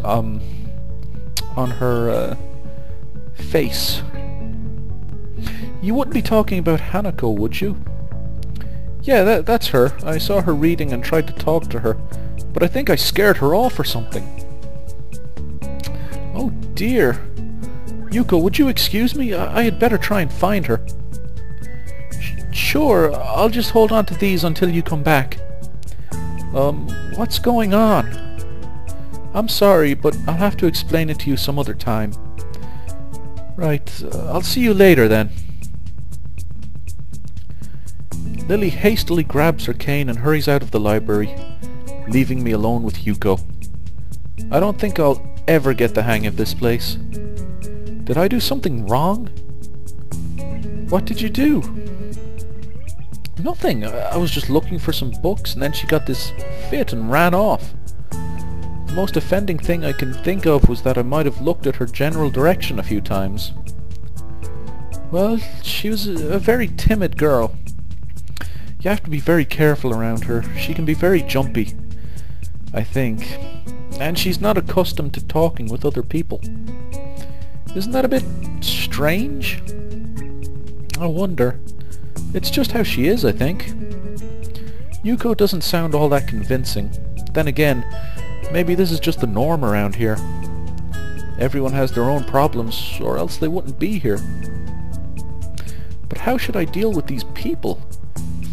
on her face. You wouldn't be talking about Hanako, would you? Yeah, that's her. I saw her reading and tried to talk to her, but I think I scared her off or something. Oh dear. Yuko, would you excuse me? I had better try and find her. Sure, I'll just hold on to these until you come back. What's going on? I'm sorry, but I'll have to explain it to you some other time. Right, I'll see you later then. Lily hastily grabs her cane and hurries out of the library, leaving me alone with Yuko. I don't think I'll ever get the hang of this place. Did I do something wrong? What did you do? Nothing. I was just looking for some books and then she got this fit and ran off. The most offending thing I can think of was that I might have looked at her general direction a few times. Well, she was a very timid girl. You have to be very careful around her. She can be very jumpy, I think. And she's not accustomed to talking with other people. Isn't that a bit strange? I wonder. It's just how she is, I think. Yuko doesn't sound all that convincing. Then again, maybe this is just the norm around here. Everyone has their own problems, or else they wouldn't be here. But how should I deal with these people?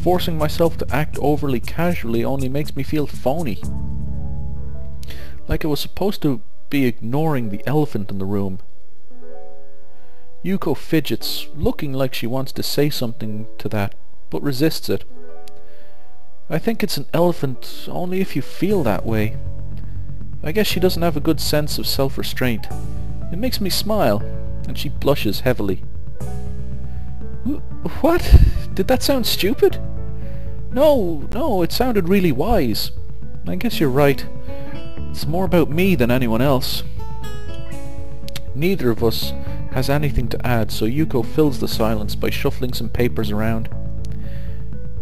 Forcing myself to act overly casually only makes me feel phony. Like I was supposed to be ignoring the elephant in the room. Yuko fidgets, looking like she wants to say something to that, but resists it. I think it's an elephant only if you feel that way. I guess she doesn't have a good sense of self-restraint. It makes me smile, and she blushes heavily. What? Did that sound stupid? No, it sounded really wise. I guess you're right. It's more about me than anyone else. Neither of us has anything to add, so Yuko fills the silence by shuffling some papers around.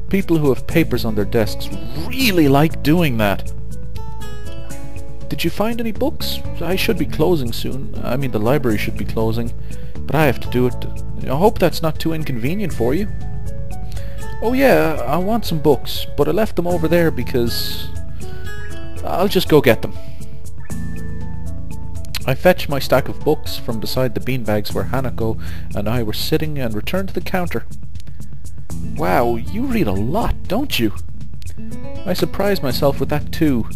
People who have papers on their desks really like doing that. Did you find any books? I should be closing soon. I mean, the library should be closing, but I have to do it. I hope that's not too inconvenient for you. Oh yeah, I want some books, but I left them over there because... I'll just go get them. I fetched my stack of books from beside the beanbags where Hanako and I were sitting and returned to the counter. Wow, you read a lot, don't you? I surprised myself with that too,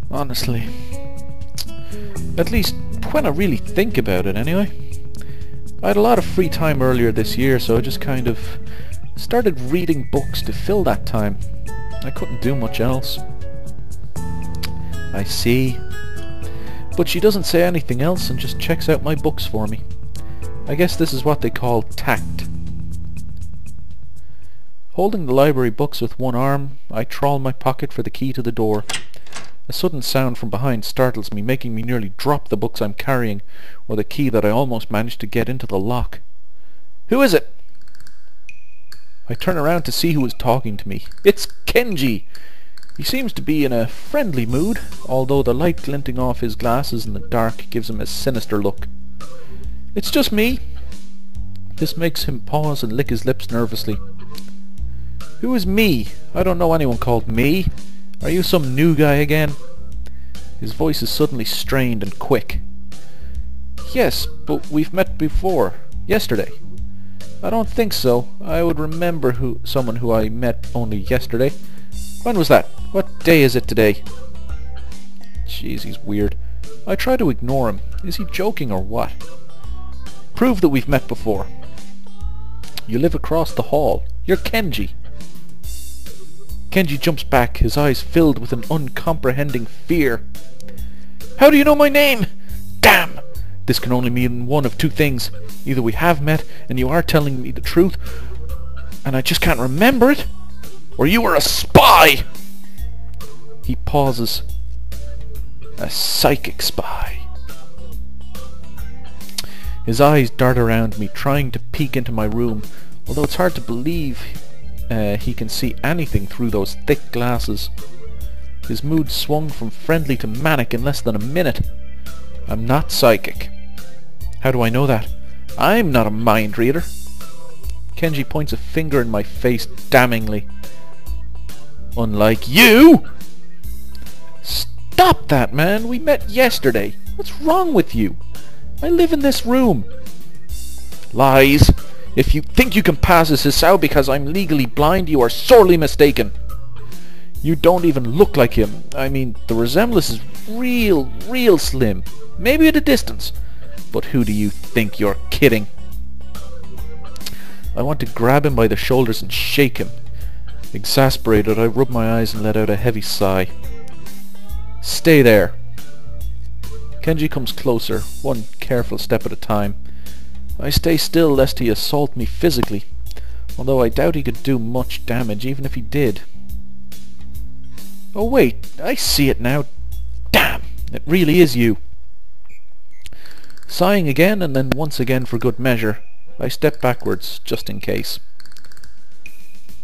honestly. At least, when I really think about it anyway. I had a lot of free time earlier this year, so I just kind of started reading books to fill that time. I couldn't do much else. I see. But she doesn't say anything else and just checks out my books for me. I guess this is what they call tact. Holding the library books with one arm, I trawl my pocket for the key to the door. A sudden sound from behind startles me, making me nearly drop the books I'm carrying, or the key that I almost managed to get into the lock. Who is it? I turn around to see who is talking to me. It's Kenji! He seems to be in a friendly mood, although the light glinting off his glasses in the dark gives him a sinister look. It's just me. This makes him pause and lick his lips nervously. Who is me? I don't know anyone called me. Are you some new guy again? His voice is suddenly strained and quick. Yes, but we've met before. Yesterday. I don't think so. I would remember someone who I met only yesterday. When was that? What day is it today? Jeez, he's weird. I try to ignore him. Is he joking or what? Prove that we've met before. You live across the hall. You're Kenji. Kenji jumps back, his eyes filled with an uncomprehending fear. How do you know my name? Damn! This can only mean one of two things. Either we have met and you are telling me the truth, and I just can't remember it, or you are a spy! He pauses. A psychic spy. His eyes dart around me, trying to peek into my room, although it's hard to believe he can see anything through those thick glasses. His mood swung from friendly to manic in less than a minute. I'm not psychic. How do I know that? I'm not a mind reader. Kenji points a finger in my face damningly. Unlike you! Stop that, man! We met yesterday. What's wrong with you? I live in this room. Lies! If you think you can pass as Hisao because I'm legally blind, you are sorely mistaken. You don't even look like him. I mean, the resemblance is real slim. Maybe at a distance. But who do you think you're kidding? I want to grab him by the shoulders and shake him. Exasperated, I rub my eyes and let out a heavy sigh. Stay there. Kenji comes closer, one careful step at a time. I stay still lest he assault me physically, although I doubt he could do much damage even if he did. Oh wait, I see it now. Damn, it really is you. Sighing again, and then once again for good measure, I step backwards, just in case.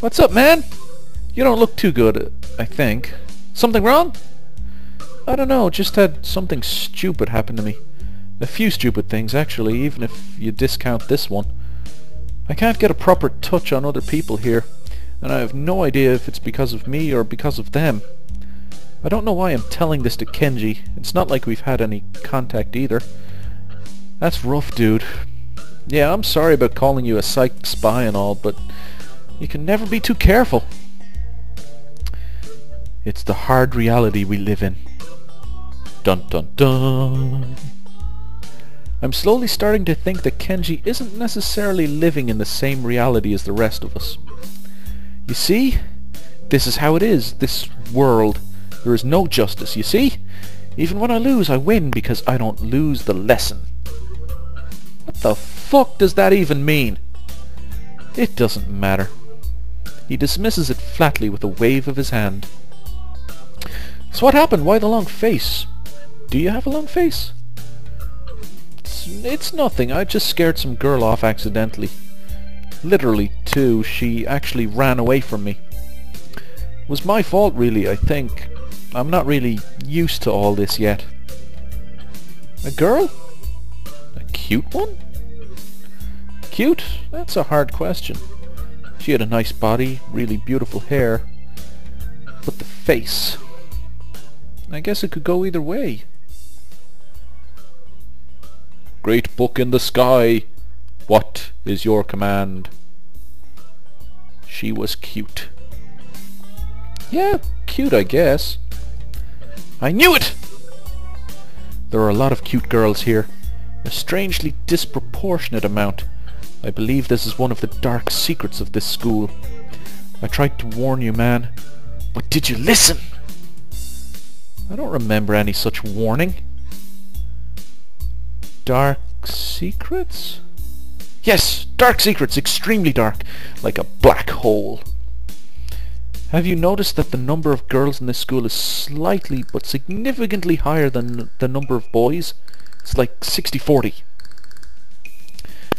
What's up, man? You don't look too good, I think. Something wrong? I don't know, just had something stupid happen to me. A few stupid things, actually, even if you discount this one. I can't get a proper touch on other people here, and I have no idea if it's because of me or because of them. I don't know why I'm telling this to Kenji. It's not like we've had any contact either. That's rough, dude. Yeah, I'm sorry about calling you a psychic spy and all, but you can never be too careful. It's the hard reality we live in. Dun dun dun. I'm slowly starting to think that Kenji isn't necessarily living in the same reality as the rest of us. You see? This is how it is, this world. There is no justice, you see? Even when I lose, I win because I don't lose the lesson. What the fuck does that even mean? It doesn't matter. He dismisses it flatly with a wave of his hand. So what happened? Why the long face? Do you have a long face? It's nothing. I just scared some girl off accidentally. Literally, too. She actually ran away from me. It was my fault, really, I think. I'm not really used to all this yet. A girl? A cute one? Cute? That's a hard question. She had a nice body, really beautiful hair. But the face... I guess it could go either way. Great book in the sky, what is your command? She was cute. Yeah, cute, I guess. I knew it! There are a lot of cute girls here. A strangely disproportionate amount. I believe this is one of the dark secrets of this school. I tried to warn you, man. But did you listen? I don't remember any such warning. Dark secrets? Yes, dark secrets, extremely dark, like a black hole. Have you noticed that the number of girls in this school is slightly but significantly higher than the number of boys? It's like 60-40.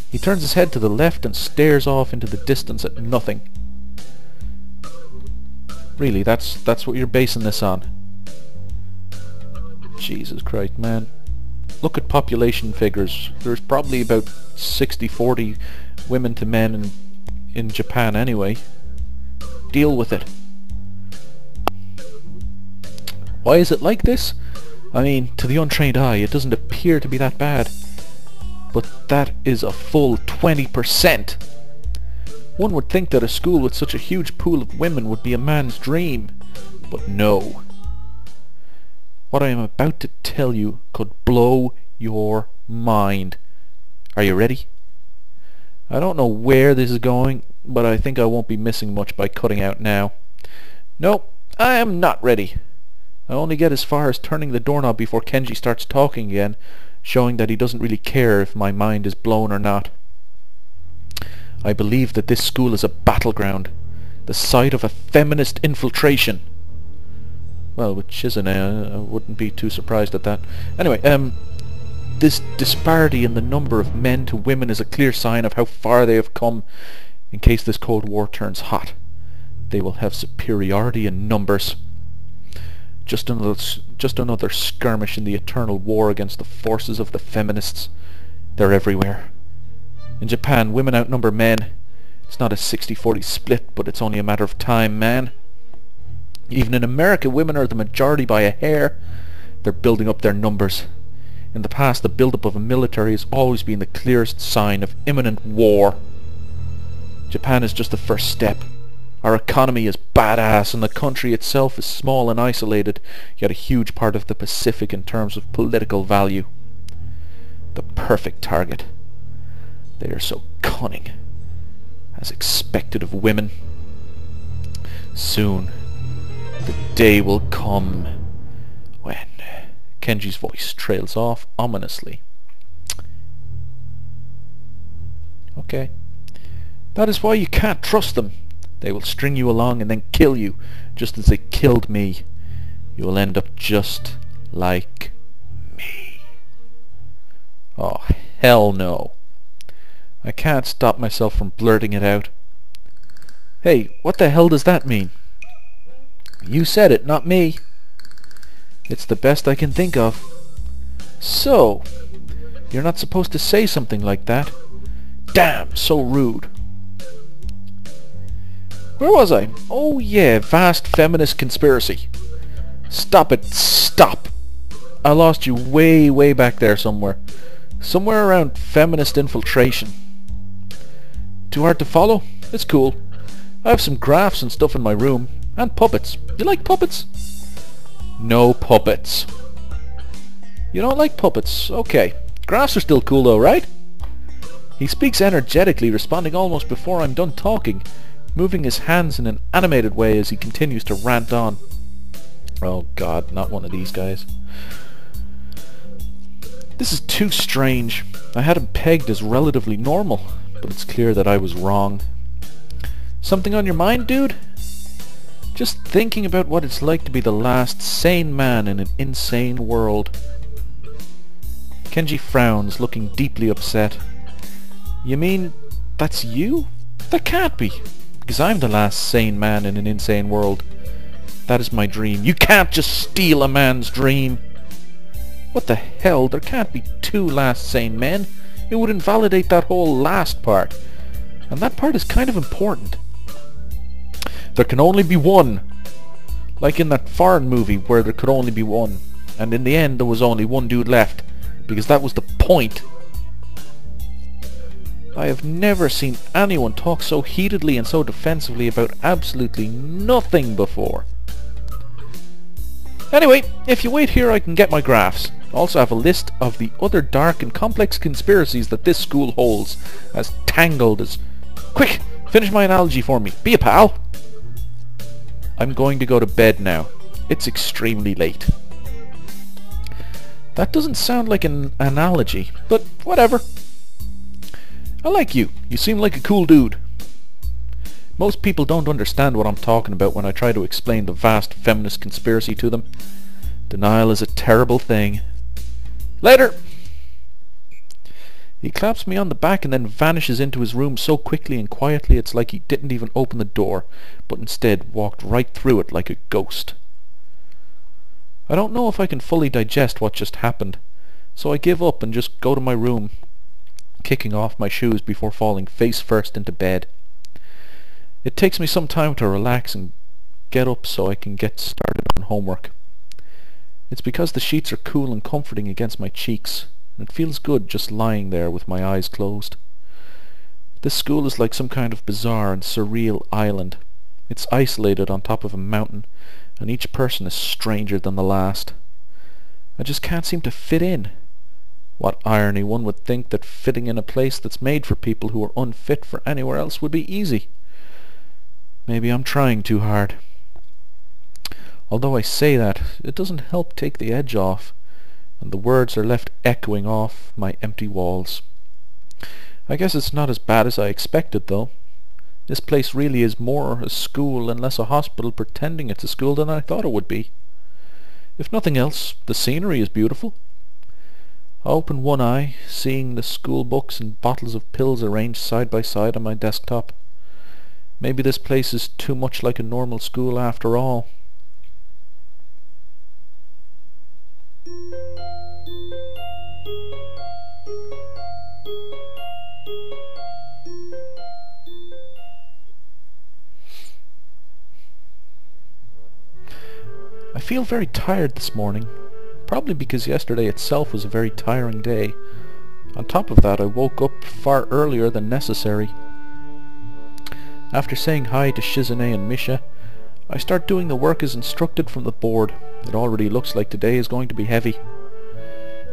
He turns his head to the left and stares off into the distance at nothing. Really, that's what you're basing this on? Jesus Christ, man. Look at population figures. There's probably about 60-40 women to men in Japan anyway. Deal with it. Why is it like this? I mean, to the untrained eye, it doesn't appear to be that bad. But that is a full 20%. One would think that a school with such a huge pool of women would be a man's dream. But no. What I am about to tell you could blow your mind. Are you ready? I don't know where this is going, but I think I won't be missing much by cutting out now. Nope, I am not ready. I only get as far as turning the doorknob before Kenji starts talking again, showing that he doesn't really care if my mind is blown or not. I believe that this school is a battleground, the site of a feminist infiltration. Well, which isn't, I wouldn't be too surprised at that. Anyway, this disparity in the number of men to women is a clear sign of how far they have come in case this Cold War turns hot. They will have superiority in numbers. Just another skirmish in the eternal war against the forces of the feminists. They're everywhere. In Japan, women outnumber men. It's not a 60-40 split, but it's only a matter of time, man. Even in America, women are the majority by a hair. They're building up their numbers. In the past, the build-up of a military has always been the clearest sign of imminent war. Japan is just the first step. Our economy is badass, and the country itself is small and isolated, yet a huge part of the Pacific in terms of political value. The perfect target. They are so cunning, as expected of women. Soon, the day will come when... Kenji's voice trails off ominously. Okay. That is why you can't trust them. They will string you along and then kill you, just as they killed me. You will end up just like me. Oh, hell no. I can't stop myself from blurting it out. Hey, what the hell does that mean? You said it, not me. It's the best I can think of. So, you're not supposed to say something like that. Damn, so rude. Where was I? Oh yeah, vast feminist conspiracy. Stop it, stop. I lost you way back there somewhere. Somewhere around feminist infiltration. Too hard to follow? It's cool. I have some graphs and stuff in my room. And puppets. You like puppets? No puppets. You don't like puppets? Okay. Graphs are still cool though, right? He speaks energetically, responding almost before I'm done talking, moving his hands in an animated way as he continues to rant on. Oh god, not one of these guys. This is too strange. I had him pegged as relatively normal, but it's clear that I was wrong. Something on your mind, dude? Just thinking about what it's like to be the last sane man in an insane world. Kenji frowns, looking deeply upset. You mean that's you? That can't be, because I'm the last sane man in an insane world. That is my dream. You can't just steal a man's dream. What the hell? There can't be two last sane men. It would invalidate that whole last part. And that part is kind of important. There can only be one. Like in that foreign movie where there could only be one. And in the end there was only one dude left. Because that was the point. I have never seen anyone talk so heatedly and so defensively about absolutely nothing before. Anyway, if you wait here I can get my graphs. I also have a list of the other dark and complex conspiracies that this school holds. As tangled as... Quick! Finish my analogy for me. Be a pal! I'm going to go to bed now. It's extremely late. That doesn't sound like an analogy, but whatever. I like you. You seem like a cool dude. Most people don't understand what I'm talking about when I try to explain the vast feminist conspiracy to them. Denial is a terrible thing. Later! He claps me on the back and then vanishes into his room so quickly and quietly it's like he didn't even open the door, but instead walked right through it like a ghost. I don't know if I can fully digest what just happened, so I give up and just go to my room, kicking off my shoes before falling face first into bed. It takes me some time to relax and get up so I can get started on homework. It's because the sheets are cool and comforting against my cheeks. It feels good just lying there with my eyes closed. This school is like some kind of bizarre and surreal island. It's isolated on top of a mountain, and each person is stranger than the last. I just can't seem to fit in. What irony, one would think that fitting in a place that's made for people who are unfit for anywhere else would be easy. Maybe I'm trying too hard. Although I say that, it doesn't help take the edge off, and the words are left echoing off my empty walls. I guess it's not as bad as I expected, though. This place really is more a school and less a hospital pretending it's a school than I thought it would be. If nothing else, the scenery is beautiful. I open one eye, seeing the school books and bottles of pills arranged side by side on my desktop. Maybe this place is too much like a normal school after all. I feel very tired this morning, probably because yesterday itself was a very tiring day. On top of that, I woke up far earlier than necessary. After saying hi to Shizune and Misha, I start doing the work as instructed from the board. It already looks like today is going to be heavy.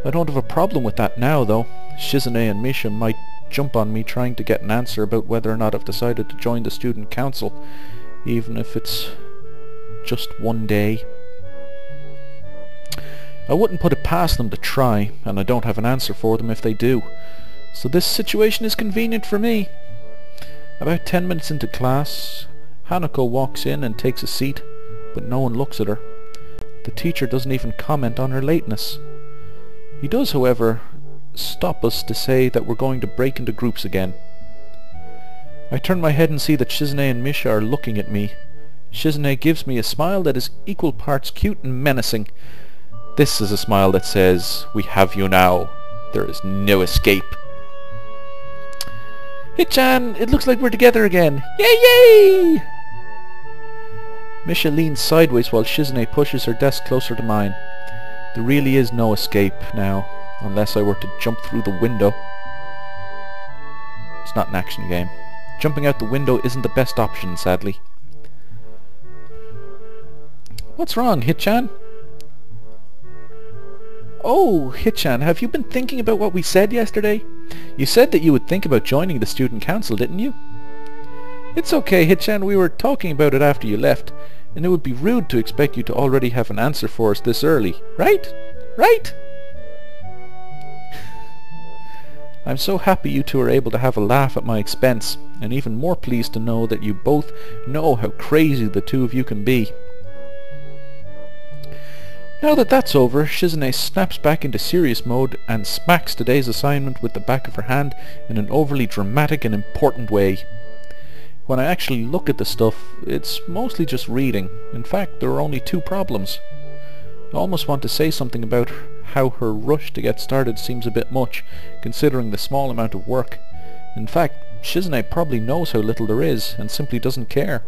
I don't have a problem with that now, though. Shizune and Misha might jump on me trying to get an answer about whether or not I've decided to join the student council, even if it's just one day. I wouldn't put it past them to try, and I don't have an answer for them if they do. So this situation is convenient for me. About 10 minutes into class, Hanako walks in and takes a seat, but no one looks at her. The teacher doesn't even comment on her lateness. He does, however, stop us to say that we're going to break into groups again. I turn my head and see that Shizune and Misha are looking at me. Shizune gives me a smile that is equal parts cute and menacing. This is a smile that says, "We have you now. There is no escape." "Hit-chan, it looks like we're together again. Yay, yay!" Misha leans sideways while Shizune pushes her desk closer to mine. There really is no escape now, unless I were to jump through the window. It's not an action game. Jumping out the window isn't the best option, sadly. What's wrong, Hit-chan? Oh, Hit-chan, have you been thinking about what we said yesterday? You said that you would think about joining the student council, didn't you? It's okay, Hit-chan, we were talking about it after you left, and it would be rude to expect you to already have an answer for us this early, right? Right? I'm so happy you two are able to have a laugh at my expense, and even more pleased to know that you both know how crazy the two of you can be. Now that that's over, Shizune snaps back into serious mode and smacks today's assignment with the back of her hand in an overly dramatic and important way. When I actually look at the stuff, it's mostly just reading. In fact, there are only 2 problems. I almost want to say something about how her rush to get started seems a bit much, considering the small amount of work. In fact, Shizune probably knows how little there is, and simply doesn't care.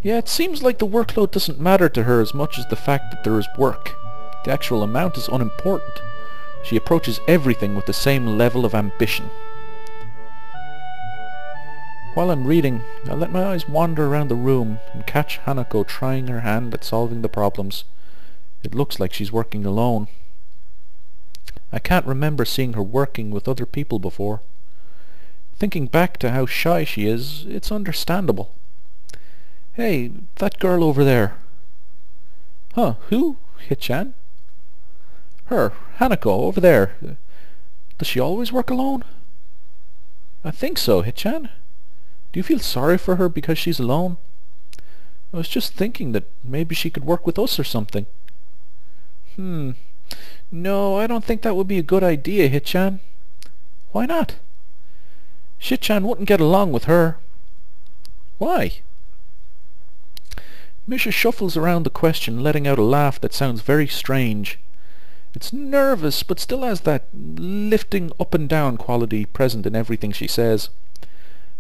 Yeah, it seems like the workload doesn't matter to her as much as the fact that there is work. The actual amount is unimportant. She approaches everything with the same level of ambition. While I'm reading, I let my eyes wander around the room and catch Hanako trying her hand at solving the problems. It looks like she's working alone. I can't remember seeing her working with other people before. Thinking back to how shy she is, it's understandable. Hey, that girl over there. Huh, who? Hit-chan? Her, Hanako, over there. Does she always work alone? I think so, Hit-chan. Do you feel sorry for her because she's alone? I was just thinking that maybe she could work with us or something. No, I don't think that would be a good idea, Hit-chan. Why not? Shit-chan wouldn't get along with her. Why? Misha shuffles around the question, letting out a laugh that sounds very strange. It's nervous, but still has that lifting up and down quality present in everything she says.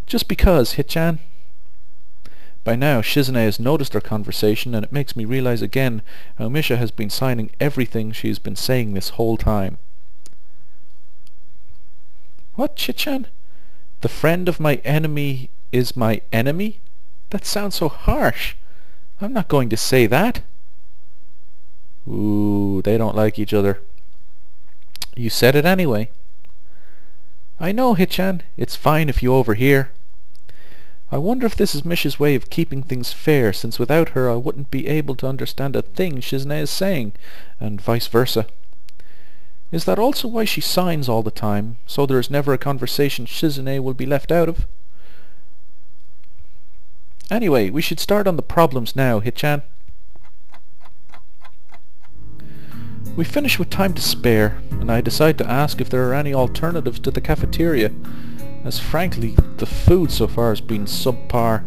Just because, Hit-chan. By now, Shizune has noticed our conversation, and it makes me realize again how Misha has been signing everything she has been saying this whole time. What, Hit-chan? The friend of my enemy is my enemy? That sounds so harsh. I'm not going to say that. Ooh, they don't like each other. You said it anyway. I know, Hit-chan. It's fine if you overhear. I wonder if this is Misha's way of keeping things fair, since without her I wouldn't be able to understand a thing Shizune is saying, and vice versa. Is that also why she signs all the time, so there is never a conversation Shizune will be left out of? Anyway, we should start on the problems now, Hit-chan. We finish with time to spare, and I decide to ask if there are any alternatives to the cafeteria, as frankly, the food so far has been subpar.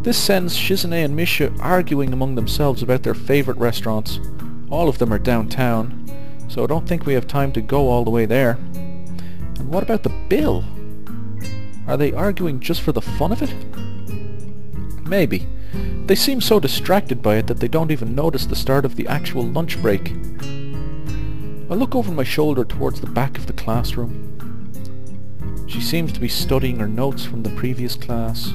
This sends Shizune and Misha arguing among themselves about their favourite restaurants. All of them are downtown, so I don't think we have time to go all the way there. And what about the bill? Are they arguing just for the fun of it? Maybe. They seem so distracted by it that they don't even notice the start of the actual lunch break. I look over my shoulder towards the back of the classroom. She seems to be studying her notes from the previous class.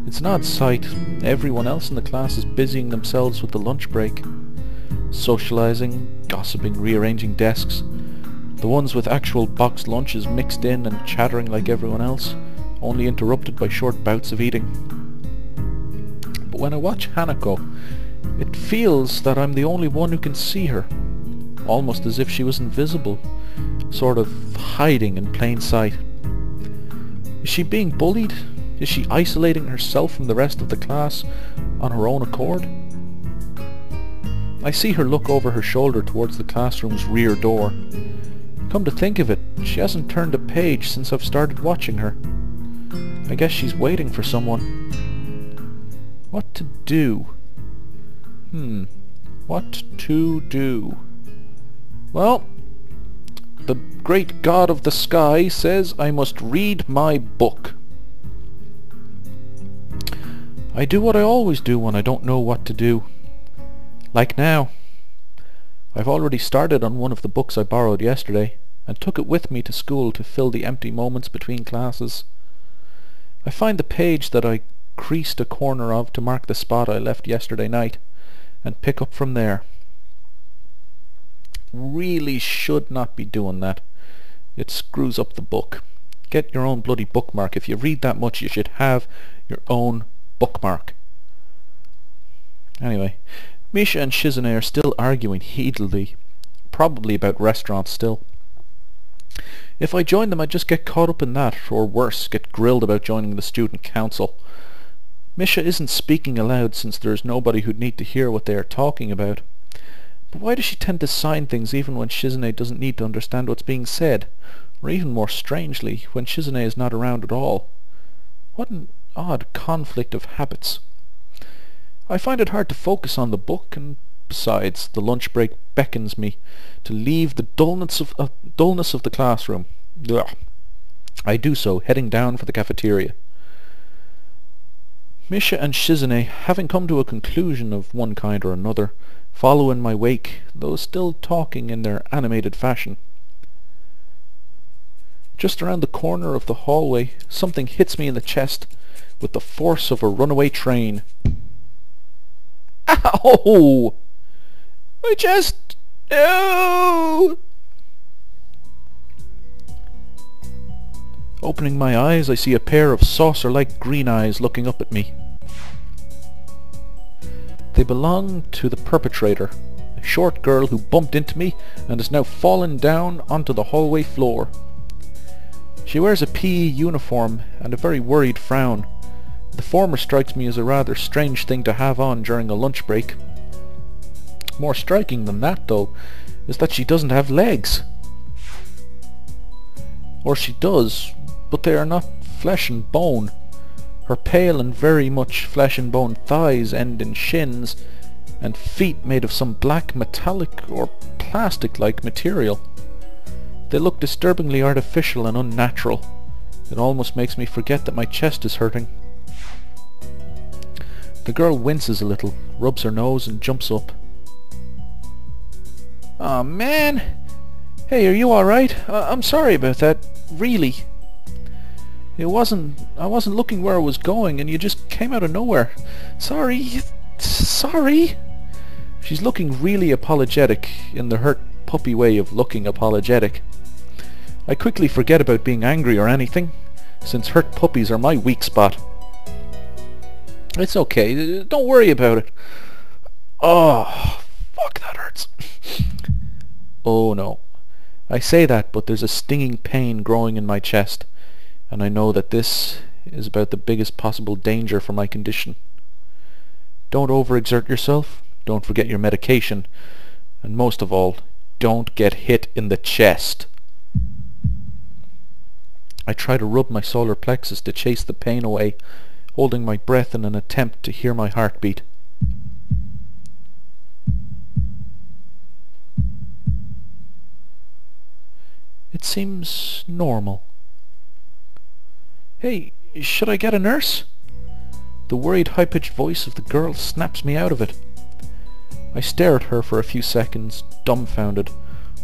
It's an odd sight. Everyone else in the class is busying themselves with the lunch break. Socializing, gossiping, rearranging desks. The ones with actual boxed lunches mixed in and chattering like everyone else, only interrupted by short bouts of eating. But when I watch Hanako, it feels that I'm the only one who can see her, almost as if she was invisible, sort of hiding in plain sight. Is she being bullied? Is she isolating herself from the rest of the class on her own accord? I see her look over her shoulder towards the classroom's rear door. Come to think of it, she hasn't turned a page since I've started watching her. I guess she's waiting for someone. What to do? What to do? Well, the great God of the sky says I must read my book. I do what I always do when I don't know what to do. Like now. I've already started on one of the books I borrowed yesterday, and took it with me to school to fill the empty moments between classes. I find the page that I creased a corner of to mark the spot I left yesterday night, and pick up from there. Really should not be doing that. It screws up the book. Get your own bloody bookmark. If you read that much, you should have your own bookmark. Anyway, Misha and Shizune are still arguing heatedly, probably about restaurants still. If I join them, I'd just get caught up in that, or worse, get grilled about joining the student council. Misha isn't speaking aloud since there is nobody who'd need to hear what they are talking about. But why does she tend to sign things even when Shizune doesn't need to understand what's being said? Or even more strangely, when Shizune is not around at all? What an odd conflict of habits. I find it hard to focus on the book, and besides, the lunch break beckons me to leave the dullness of the classroom. Ugh. I do so, heading down for the cafeteria. Misha and Shizune, having come to a conclusion of one kind or another, follow in my wake, though still talking in their animated fashion. Just around the corner of the hallway, something hits me in the chest with the force of a runaway train. Ow! My chest! Ow! Opening my eyes, I see a pair of saucer-like green eyes looking up at me. They belong to the perpetrator, a short girl who bumped into me and has now fallen down onto the hallway floor. She wears a PE uniform and a very worried frown. The former strikes me as a rather strange thing to have on during a lunch break. More striking than that, though, is that she doesn't have legs. Or she does, but they are not flesh and bone. Her pale and very much flesh and bone thighs end in shins, and feet made of some black metallic or plastic-like material. They look disturbingly artificial and unnatural. It almost makes me forget that my chest is hurting. The girl winces a little, rubs her nose and jumps up. Aw, man! Hey, are you alright? I'm sorry about that, really. I wasn't looking where I was going, and you just came out of nowhere. Sorry. She's looking really apologetic, in the hurt puppy way of looking apologetic. I quickly forget about being angry or anything, since hurt puppies are my weak spot. It's okay, don't worry about it. Oh, fuck, that hurts. Oh no. I say that, but there's a stinging pain growing in my chest, and I know that this is about the biggest possible danger for my condition. Don't overexert yourself, don't forget your medication, and most of all, don't get hit in the chest. I try to rub my solar plexus to chase the pain away, holding my breath in an attempt to hear my heartbeat. It seems normal. Hey, should I get a nurse? The worried, high-pitched voice of the girl snaps me out of it. I stare at her for a few seconds, dumbfounded,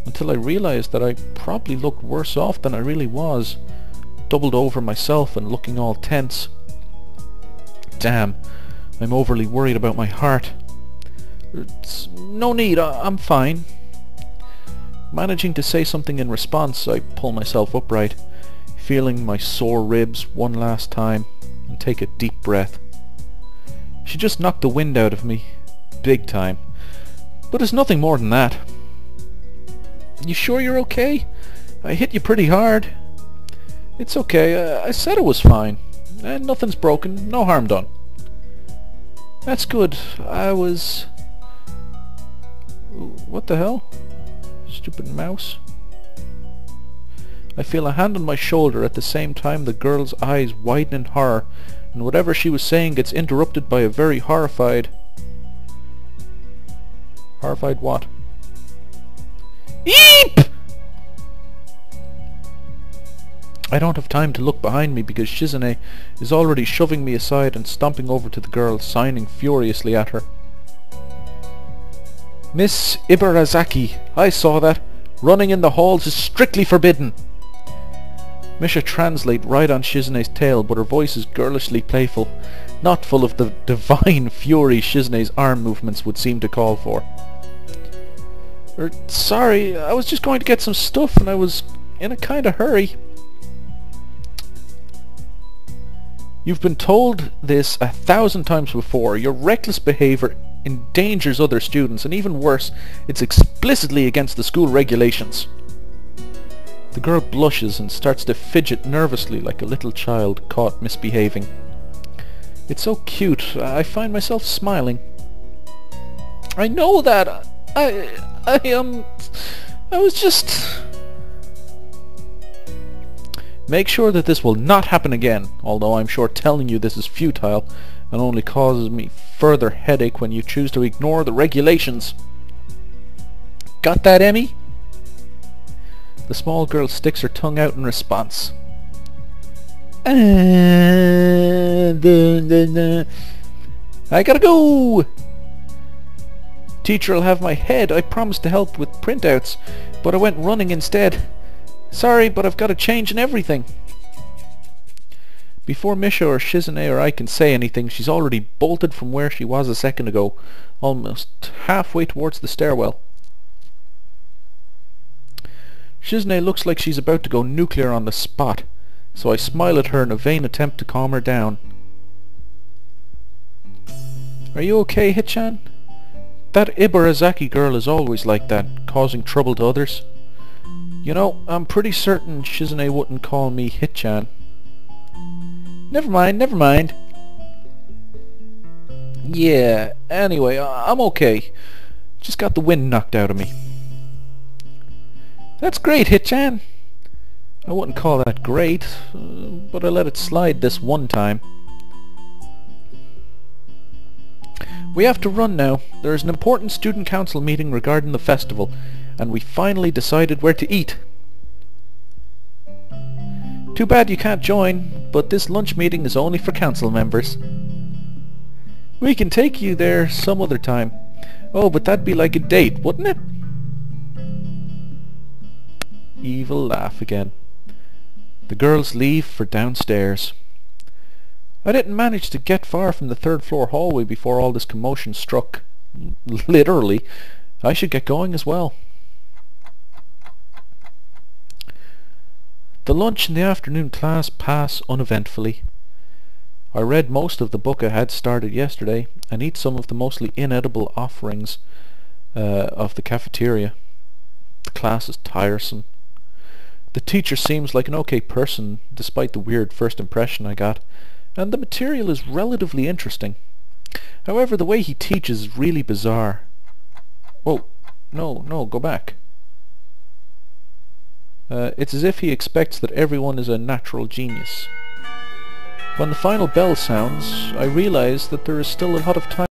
until I realized that I probably looked worse off than I really was, doubled over myself and looking all tense. Damn, I'm overly worried about my heart. No need, I'm fine. Managing to say something in response, I pull myself upright, feeling my sore ribs one last time, and take a deep breath. She just knocked the wind out of me, big time. But it's nothing more than that. You sure you're okay? I hit you pretty hard. It's okay, I said it was fine. And nothing's broken, no harm done. That's good. What the hell? Stupid mouse. I feel a hand on my shoulder at the same time the girl's eyes widen in horror, and whatever she was saying gets interrupted by a very horrified... Horrified what? Eep! I don't have time to look behind me because Shizune is already shoving me aside and stomping over to the girl, signing furiously at her. Miss Ibarazaki, I saw that. Running in the halls is strictly forbidden. Misha translate right on Shizune's tail, but her voice is girlishly playful, not full of the divine fury Shizune's arm movements would seem to call for. Sorry, I was just going to get some stuff and I was in a kind of hurry. You've been told this 1,000 times before. Your reckless behaviour endangers other students, and even worse, it's explicitly against the school regulations. The girl blushes and starts to fidget nervously like a little child caught misbehaving. It's so cute, I find myself smiling. I know that. I was just... Make sure that this will not happen again, although I'm sure telling you this is futile and only causes me further headache when you choose to ignore the regulations. Got that, Emmy? The small girl sticks her tongue out in response. I gotta go! Teacher'll have my head. I promised to help with printouts, but I went running instead. Sorry, but I've got to change and everything. Before Misha or Shizune or I can say anything, she's already bolted from where she was a second ago, almost halfway towards the stairwell. Shizune looks like she's about to go nuclear on the spot, so I smile at her in a vain attempt to calm her down. Are you okay, Hichan? That Ibarazaki girl is always like that, causing trouble to others. You know, I'm pretty certain Shizune wouldn't call me Hichan. Never mind, never mind. Yeah, anyway, I'm okay. Just got the wind knocked out of me. That's great, Hichan. I wouldn't call that great, but I let it slide this one time. We have to run now. There is an important student council meeting regarding the festival, and we finally decided where to eat. Too bad you can't join, but this lunch meeting is only for council members. We can take you there some other time. Oh, but that'd be like a date, wouldn't it? Evil laugh again. The girls leave for downstairs. I didn't manage to get far from the third floor hallway before all this commotion struck. Literally. I should get going as well. The lunch and the afternoon class pass uneventfully. I read most of the book I had started yesterday and eat some of the mostly inedible offerings of the cafeteria. The class is tiresome. The teacher seems like an okay person despite the weird first impression I got, and the material is relatively interesting. However, the way he teaches is really bizarre. Whoa, no, go back. It's as if he expects that everyone is a natural genius. When the final bell sounds, I realize that there is still a lot of time